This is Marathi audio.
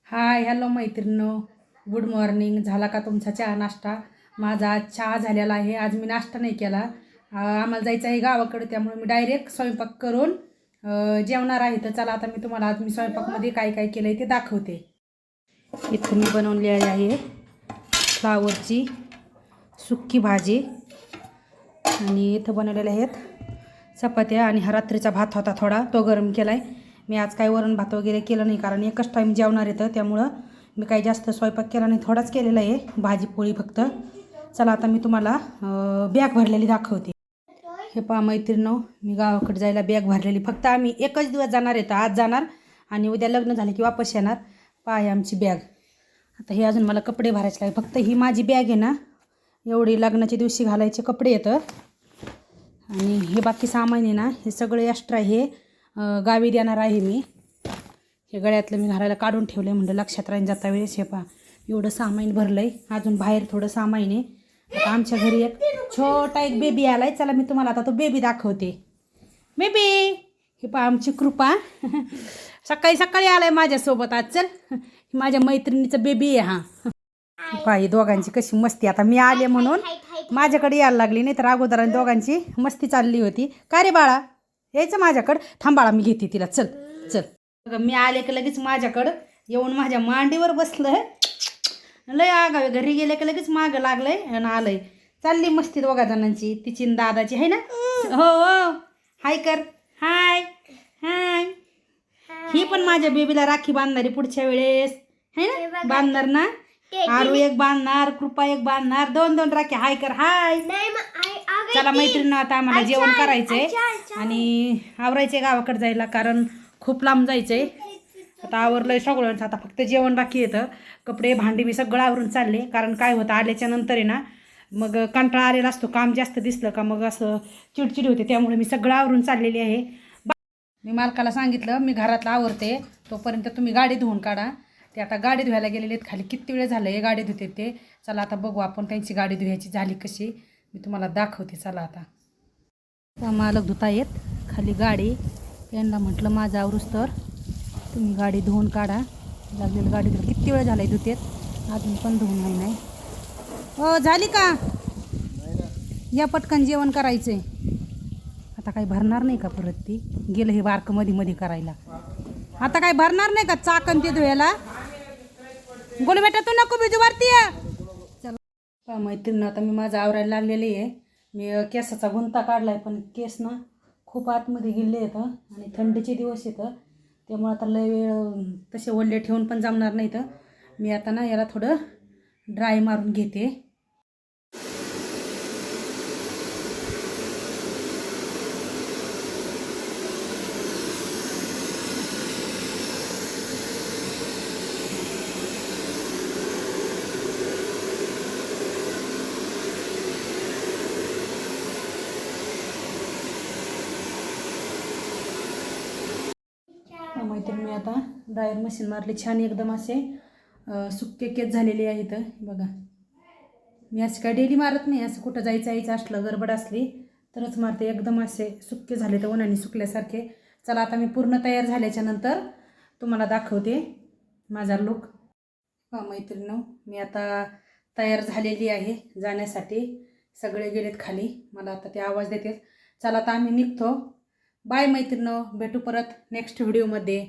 हाय हॅलो मैत्रिणींनो, गुड मॉर्निंग. झाला का तुमचा चहा नाश्ता? माझा आज चहा झालेला आहे. आज मी नाश्ता नाही केला. आम्हाला जायचं आहे गावाकडे, त्यामुळे मी डायरेक्ट स्वयंपाक करून जेवणार आहे. तर चला आता मी तुम्हाला आज स्वयंपाकमध्ये काय काय केलं आहे ते दाखवते. इथं मी बनवलेली आहे फ्लावरची सुक्की भाजी आणि इथं बनवलेल्या आहेत चपात्या आणि हा रात्रीचा भात होता थोडा, तो गरम केला आहे. मी आज काही वरण भात वगैरे केलं नाही, कारण एकच टाईम जेवणार येतं, त्यामुळं मी काही जास्त स्वयंपाक केला नाही, थोडाच केलेला आहे भाजी पोळी फक्त. चला आता मी तुम्हाला बॅग भरलेली दाखवते. हे पहा मैत्रिणींनो, मी गावाकडे जायला बॅग भरलेली. फक्त आम्ही एकच दिवस जाणार येतं, आज जाणार आणि उद्या लग्न झालं की वापस येणार. पहा ही आमची बॅग. आता हे अजून मला कपडे भरायचे आहे. फक्त ही माझी बॅग आहे ना, एवढी लग्नाच्या दिवशी घालायचे कपडे येतं आणि हे बाकी सामान आहे ना, हे सगळे एक्स्ट्रा हे गावी देणार आहे मी. हे गळ्यातलं मी घराला काढून ठेवलं आहे, म्हणजे लक्षात राहीन जाता वेळेस. हे पहा एवढं सामान भरलं आहे. अजून बाहेर थोडं सामान आहे. आता आमच्या घरी एक छोटा एक बेबी आला आहे. चला मी तुम्हाला आता तो बेबी दाखवते. बेबी, हे पहा आमची कृपा सकाळी सकाळी आला आहे माझ्यासोबत आज. चल, माझ्या मैत्रिणीचं बेबी आहे हा. पहा ही दोघांची कशी मस्ती. आता मी आले म्हणून माझ्याकडे यायला लागली, नाही तर अगोदर दोघांची मस्ती चालली होती. का रे बाळा, यायचं माझ्याकडं? थांब बाळा, मी घेते तिला. चल चल. मी आले की लगेच माझ्याकडं येऊन माझ्या मांडीवर बसलं. लय आगावे. घरी गेले की लगेच मागं लागलंय आणि आलंय. चालली मस्ती दोघा जणांची, तिची दादाची आहे ना. हो हो, हाय कर. हाय हाय. ही पण माझ्या बेबीला राखी बांधणारी पुढच्या वेळेस है ना, बांधणार ना. आरू एक बांधणार, कृपा एक बांधणार, दोन दोन राखी. हाय कर. हाय. चला मैत्रिणींनो, आता आम्हाला जेवण करायचंय आणि आवरायचंय गावाकडे जायला, कारण खूप लांब जायचंय. आता आवरलंय सगळं, आता फक्त जेवण बाकी येतं. कपडे भांडी मी सगळं आवरून चालले, कारण काय होतं आल्याच्या नंतर आहे ना, मग कंटाळा आलेला असतो. काम जास्त दिसलं का मग असं चिडचिड होते, त्यामुळे मी सगळं आवरून चाललेली आहे. मी मालकाला सांगितलं मी घरातलं आवरते, तोपर्यंत तुम्ही गाडी धुवून काढा. ते आता गाडी धुवायला गेलेले आहेत खाली. किती वेळ झालं हे गाडी धुते ते. चला आता बघू आपण त्यांची गाडी धुवायची झाली कशी, मी तुम्हाला दाखवते. चला आता मालक धुता येत खाली गाडी. त्यांना म्हटलं माझं आवरूस तर तुम्ही गाडी धुवून काढा. लागलेलं गाडी धुवून किती वेळ झाला आहे धुतेत, अजून पण धुवून नाही. हो झाली का? या पटकन जेवण करायचं आहे. आता काही भरणार नाही का परत? ती गेलं हे बारकं मध्ये करायला. आता काही भरणार नाही का चाकण ते धुवायला? गोल बेटा तू नको बिजू वरती. चला मैत्रिणी, आता मी माझं आवरायला लागलेली आहे. मी केसाचा गुंता काढलाय, पण केस ना खूप आतमध्ये गेले येतं आणि थंडीचे दिवस येतं, त्यामुळे आता लय वेळ तसे ओले ठेवून पण जमणार नाही. तर मी आता ना याला थोडं ड्राय मारून घेते. मैत्रिणी, मी आता ड्रायर मशीन मारली. छान एकदम असे सुक्के केस झालेले आहेत बघा. मी असं काय डेली मारत नाही, असं कुठं यायचं असलं गडबड असली तरच मारते. एकदम असे सुक्के झाले तर उन्हाने सुकल्यासारखे. चला आता मी पूर्ण तयार झाल्याच्या नंतर तुम्हाला दाखवते माझा लुक. मैत्रिणी, मी आता तयार झालेली आहे जाण्यासाठी. सगळे गेलेत खाली, मला आता ते आवाज देतात. चला आता आम्ही निघतो. बाय मैत्रिणी, भेटू परत नेक्स्ट व्हिडिओमध्ये.